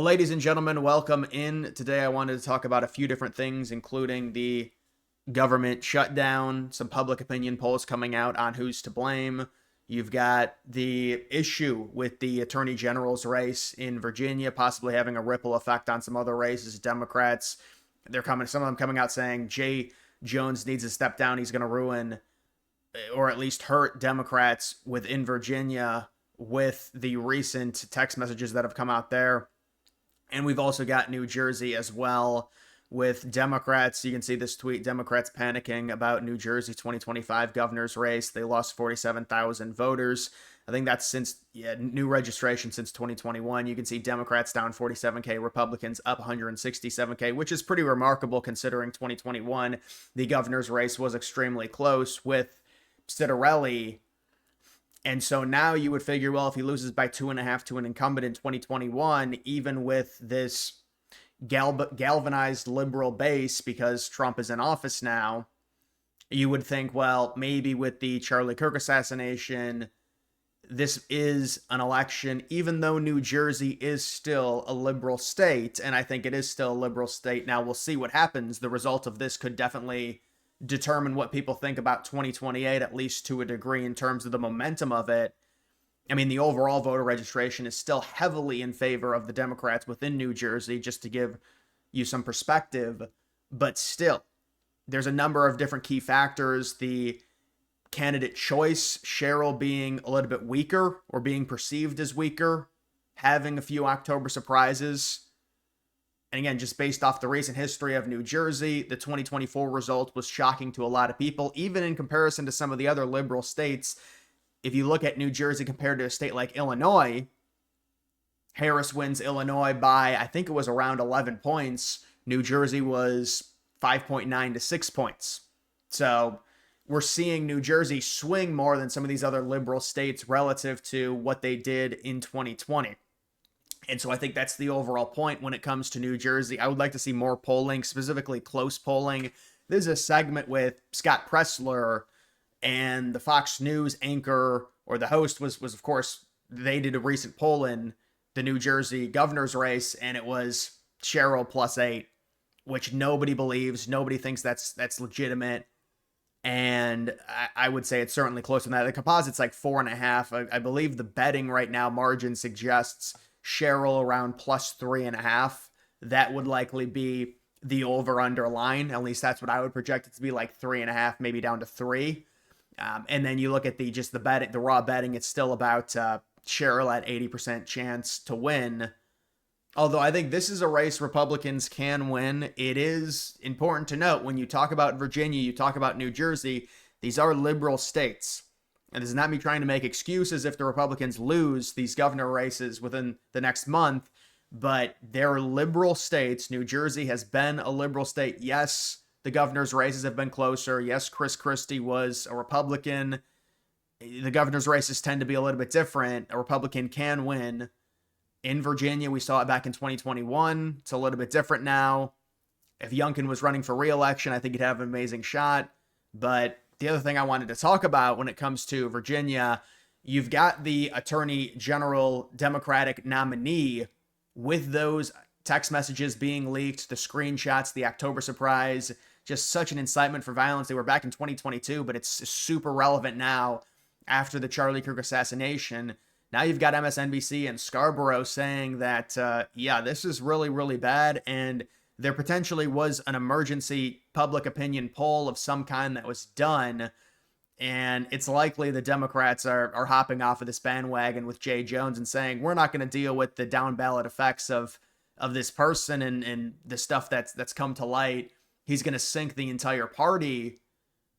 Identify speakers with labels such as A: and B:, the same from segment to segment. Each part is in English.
A: Ladies and gentlemen, welcome in. Today I wanted to talk about a few different things, including the government shutdown, some public opinion polls coming out on who's to blame. You've got the issue with the attorney general's race in Virginia, possibly having a ripple effect on some other races. Democrats, some of them coming out saying Jay Jones needs to step down. He's going to ruin or at least hurt Democrats within Virginia with the recent text messages that have come out there. And we've also got New Jersey as well with Democrats. You can see this tweet, Democrats panicking about New Jersey 2025 governor's race. They lost 47,000 voters. I think that's since new registration since 2021. You can see Democrats down 47K, Republicans up 167K, which is pretty remarkable considering 2021, the governor's race was extremely close with Citarelli. And so now you would figure, well, if he loses by 2.5 to an incumbent in 2021, even with this galvanized liberal base because Trump is in office now, you would think, well, maybe with the Charlie Kirk assassination, this is an election, even though New Jersey is still a liberal state, and I think it is still a liberal state. Now we'll see what happens. The result of this could definitely determine what people think about 2028, at least to a degree, in terms of the momentum of it. I mean, the overall voter registration is still heavily in favor of the Democrats within New Jersey, just to give you some perspective. But still, there's a number of different key factors. The candidate choice, Cheryl being a little bit weaker or being perceived as weaker, having a few October surprises. And again, just based off the recent history of New Jersey, the 2024 result was shocking to a lot of people, even in comparison to some of the other liberal states. If you look at New Jersey compared to a state like Illinois, Harris wins Illinois by, I think it was around 11 points. New Jersey was 5.9 to 6 points. So we're seeing New Jersey swing more than some of these other liberal states relative to what they did in 2020. And so I think that's the overall point when it comes to New Jersey. I would like to see more polling, specifically close polling. There's a segment with Scott Pressler, and the Fox News anchor or the host was of course, they did a recent poll in the New Jersey governor's race, and it was Cheryl +8, which nobody believes. Nobody thinks that's legitimate. And I would say it's certainly closer than that. The composite's like 4.5. I believe the betting right now margin suggests Cheryl around +3.5. That would likely be the over-under line. At least that's what I would project it to be, like 3.5, maybe down to 3. And then you look at the raw betting, it's still about Cheryl at 80% chance to win. Although I think this is a race Republicans can win. It is important to note when you talk about Virginia, you talk about New Jersey, these are liberal states. And this is not me trying to make excuses if the Republicans lose these governor races within the next month, but they're liberal states. New Jersey has been a liberal state. Yes, the governor's races have been closer. Yes, Chris Christie was a Republican. The governor's races tend to be a little bit different. A Republican can win. In Virginia, we saw it back in 2021. It's a little bit different now. If Youngkin was running for re-election, I think he'd have an amazing shot. But the other thing I wanted to talk about when it comes to Virginia, you've got the Attorney General Democratic nominee with those text messages being leaked, the screenshots, the October surprise, just such an incitement for violence. They were back in 2022, but it's super relevant now after the Charlie Kirk assassination. Now you've got MSNBC and Scarborough saying that, this is really, really bad, and there potentially was an emergency public opinion poll of some kind that was done, and it's likely the Democrats are hopping off of this bandwagon with Jay Jones and saying, we're not going to deal with the down ballot effects of this person and the stuff that's come to light. He's going to sink the entire party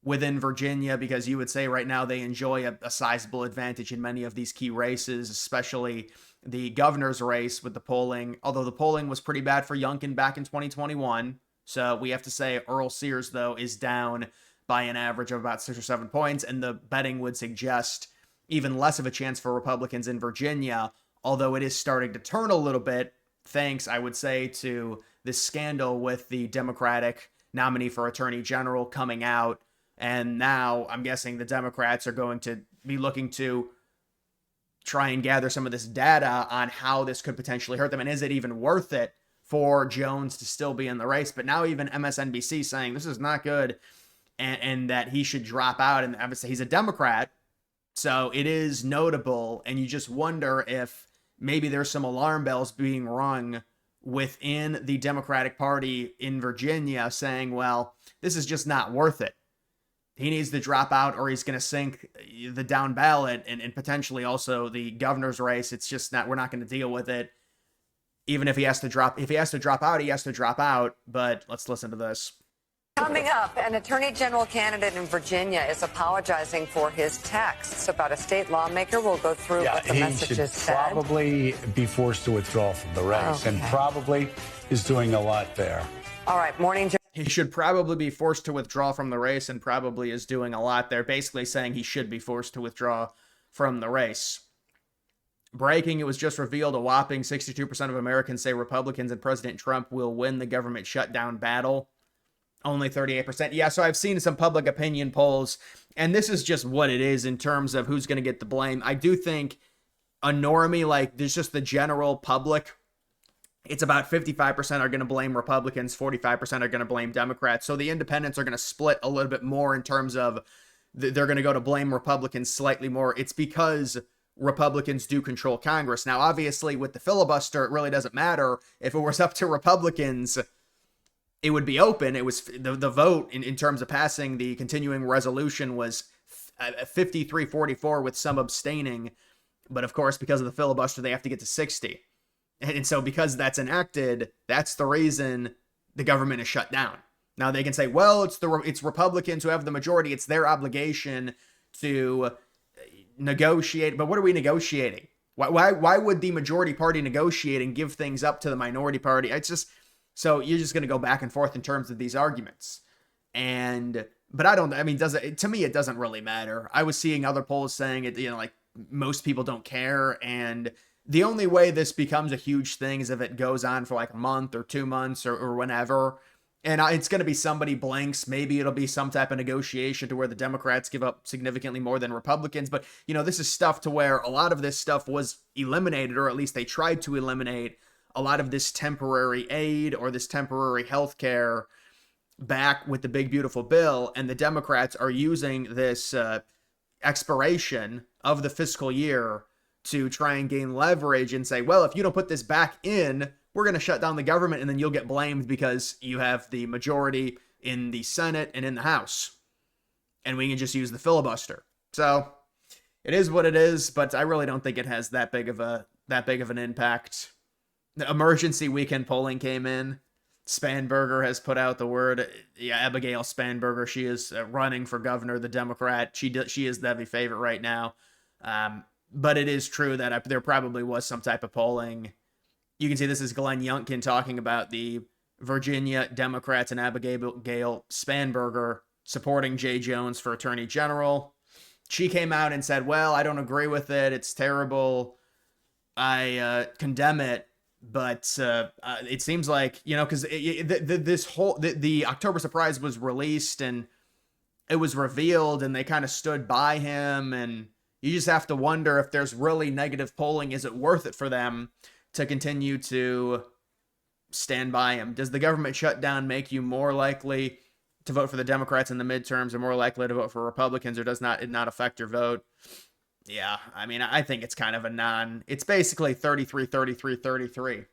A: within Virginia, because you would say right now they enjoy a sizable advantage in many of these key races, especially the governor's race with the polling, although the polling was pretty bad for Youngkin back in 2021. So we have to say Earl Sears, though, is down by an average of about 6 or 7 points, and the betting would suggest even less of a chance for Republicans in Virginia, although it is starting to turn a little bit, thanks, I would say, to this scandal with the Democratic nominee for Attorney General coming out. And now I'm guessing the Democrats are going to be looking to try and gather some of this data on how this could potentially hurt them. And is it even worth it for Jones to still be in the race? But now even MSNBC saying this is not good, and that he should drop out. And obviously he's a Democrat, so it is notable. And you just wonder if maybe there's some alarm bells being rung within the Democratic Party in Virginia saying, well, this is just not worth it. He needs to drop out or he's going to sink the down ballot and potentially also the governor's race. It's just not, we're not going to deal with it. Even if he has to drop out, he has to drop out. But let's listen to this.
B: Coming up, an attorney general candidate in Virginia is apologizing for his texts about a state lawmaker. We'll go through what the messages said.
C: He should probably be forced to withdraw from the race, and probably is doing a lot there.
B: All right, morning.
A: He should probably be forced to withdraw from the race and probably is doing a lot there, basically saying he should be forced to withdraw from the race. Breaking, it was just revealed a whopping 62% of Americans say Republicans and President Trump will win the government shutdown battle. Only 38%. Yeah, so I've seen some public opinion polls, and this is just what it is in terms of who's going to get the blame. I do think a normie, like there's just the general public, it's about 55% are going to blame Republicans, 45% are going to blame Democrats. So the independents are going to split a little bit more in terms of they're going to go to blame Republicans slightly more. It's because Republicans do control Congress. Now, obviously, with the filibuster, it really doesn't matter. If it was up to Republicans, it would be open. It was the vote in terms of passing the continuing resolution was 53-44 with some abstaining. But of course, because of the filibuster, they have to get to 60. And so because that's enacted, that's the reason the government is shut down. Now they can say, well, it's Republicans who have the majority. It's their obligation to negotiate. But what are we negotiating? Why would the majority party negotiate and give things up to the minority party? It's just, so you're just going to go back and forth in terms of these arguments. But to me, it doesn't really matter. I was seeing other polls saying it, like most people don't care. And the only way this becomes a huge thing is if it goes on for like a month or 2 months or whenever. And it's going to be somebody blanks. Maybe it'll be some type of negotiation to where the Democrats give up significantly more than Republicans. But, this is stuff to where a lot of this stuff was eliminated, or at least they tried to eliminate a lot of this temporary aid or this temporary health care back with the big, beautiful bill. And the Democrats are using this expiration of the fiscal year to try and gain leverage and say, well, if you don't put this back in, we're going to shut down the government, and then you'll get blamed because you have the majority in the Senate and in the House. And we can just use the filibuster. So it is what it is, but I really don't think it has that big of an impact. The emergency weekend polling came in. Spanberger has put out the word. Yeah, Abigail Spanberger, she is running for governor, the Democrat. She is the heavy favorite right now. But it is true that there probably was some type of polling. You can see this is Glenn Youngkin talking about the Virginia Democrats and Abigail Spanberger supporting Jay Jones for Attorney General. She came out and said, well, I don't agree with it. It's terrible. I condemn it. But it seems like, because the October surprise was released and it was revealed and they kind of stood by him. And you just have to wonder if there's really negative polling. Is it worth it for them to continue to stand by him? Does the government shutdown make you more likely to vote for the Democrats in the midterms or more likely to vote for Republicans, or does it not affect your vote? Yeah, I think it's kind of it's basically 33, 33, 33.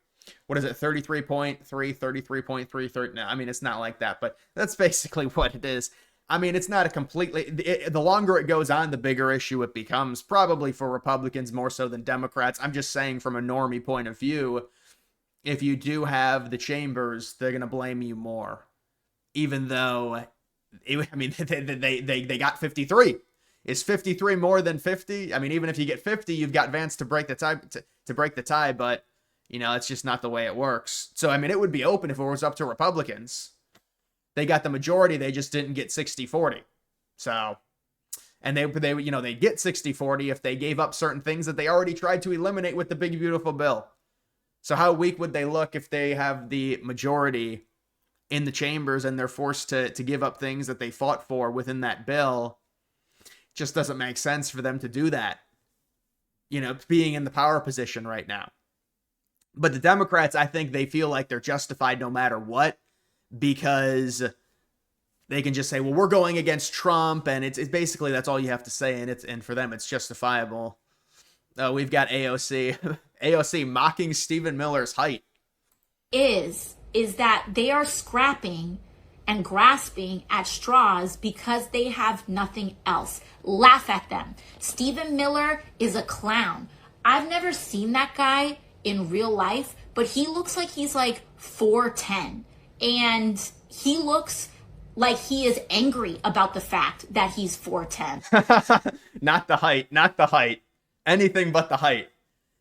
A: What is it? 33.3, 33.3, no, it's not like that, but that's basically what it is. It's not a completely, the longer it goes on, the bigger issue it becomes, probably for Republicans more so than Democrats. I'm just saying from a normie point of view, if you do have the chambers, they're going to blame you more. Even though, they got 53. Is 53 more than 50? Even if you get 50, you've got Vance to break the tie, to break the tie, but, it's just not the way it works. So, it would be open if it was up to Republicans. They got the majority, they just didn't get 60-40. So, and they get 60-40 if they gave up certain things that they already tried to eliminate with the big, beautiful bill. So how weak would they look if they have the majority in the chambers and they're forced to give up things that they fought for within that bill? Just doesn't make sense for them to do that. being in the power position right now. But the Democrats, I think they feel like they're justified no matter what, because they can just say, well, we're going against Trump, and it's basically that's all you have to say, and for them it's justifiable. We've got AOC AOC mocking Stephen Miller's height.
D: Is that they are scrapping and grasping at straws because they have nothing else. Laugh at them. Stephen Miller is a clown. I've never seen that guy in real life, but he looks like he's like 4'10", and he looks like he is angry about the fact that he's 4'10".
A: Not the height. Anything but the height.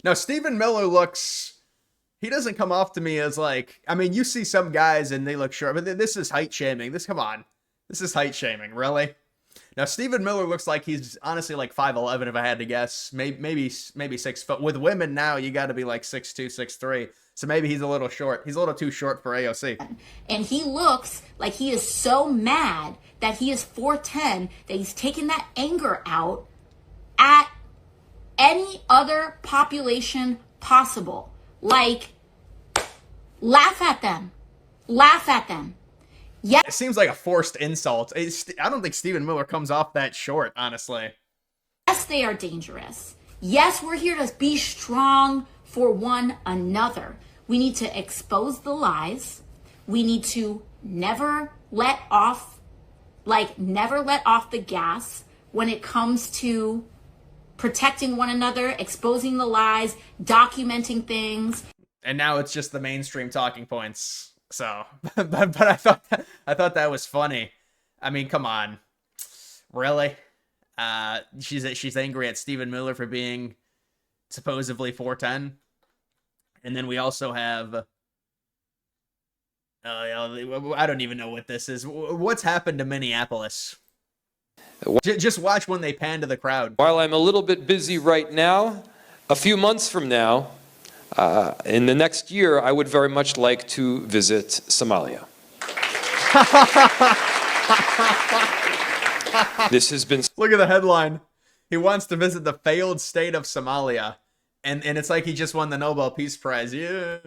A: Now, Stephen Miller he doesn't come off to me as like, I mean, you see some guys and they look short, but this is height shaming. This is height shaming, really? Now, Stephen Miller looks like he's honestly like 5'11", if I had to guess. Maybe 6 foot. With women now, you got to be like 6'2", 6'3". So maybe he's a little short. He's a little too short for AOC.
D: And he looks like he is so mad that he is 4'10", that he's taking that anger out at any other population possible. Like, laugh at them. Yeah.
A: It seems like a forced insult. I don't think Stephen Miller comes off that short, honestly.
D: Yes, they are dangerous. Yes, we're here to be strong for one another. We need to expose the lies. We need to never let off the gas when it comes to protecting one another, exposing the lies, documenting things.
A: And now it's just the mainstream talking points. So, but I thought that was funny. I mean, come on, really? She's angry at Stephen Miller for being supposedly 4'10", and then we also have. I don't even know what this is. What's happened to Minneapolis? Just watch when they pan to the crowd.
E: While I'm a little bit busy right now, a few months from now, in the next year, I would very much like to visit Somalia. This has been...
A: Look at the headline. He wants to visit the failed state of Somalia. And it's like he just won the Nobel Peace Prize. Yeah.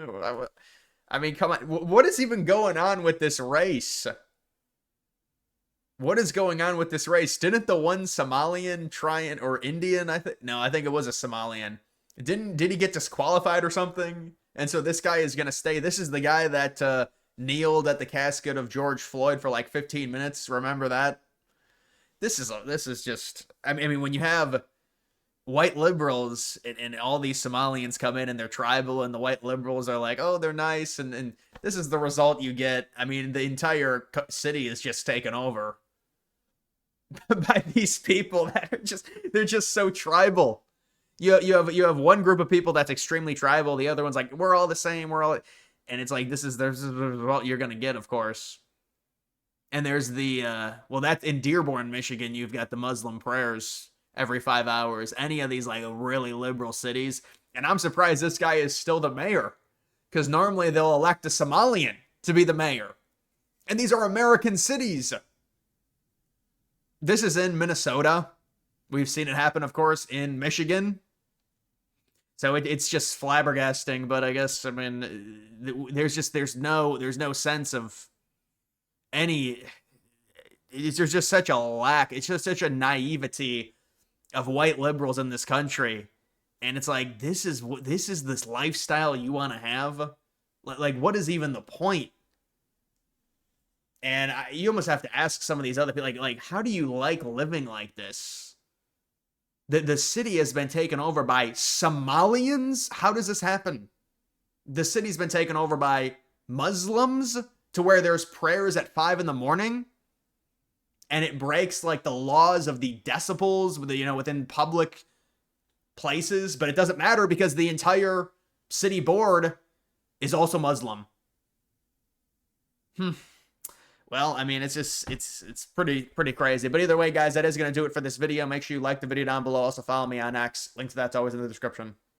A: I mean, come on. What is even going on with this race? What is going on with this race? Didn't the one Somalian or Indian, I think it was a Somalian. Did he get disqualified or something? And so this guy is going to stay. This is the guy that kneeled at the casket of George Floyd for like 15 minutes. Remember that? This is just, I mean, when you have white liberals and all these Somalians come in and they're tribal, and the white liberals are like, oh, they're nice. And this is the result you get. I mean, the entire city is just taken over by these people that are they're just so tribal. You have one group of people that's extremely tribal. The other one's like, we're all the same. And it's like, this is the result you're going to get, of course. And there's that's in Dearborn, Michigan. You've got the Muslim prayers every 5 hours. Any of these like really liberal cities. And I'm surprised this guy is still the mayor, because normally they'll elect a Somalian to be the mayor. And these are American cities. This is in Minnesota. We've seen it happen, of course, in Michigan. So it's just flabbergasting. But I guess, I mean, there's no sense of any. There's just such a lack. It's just such a naivety of white liberals in this country, and it's like, this is this lifestyle you want to have. Like, what is even the point? And you almost have to ask some of these other people, like, how do you like living like this? The city has been taken over by Somalians? How does this happen? The city's been taken over by Muslims to where there's prayers at 5 a.m, and it breaks like the laws of the decibels within public places, but it doesn't matter because the entire city board is also Muslim. Well, I mean, it's pretty crazy. But either way, guys, that is going to do it for this video. Make sure you like the video down below. Also follow me on X. Link to that's always in the description.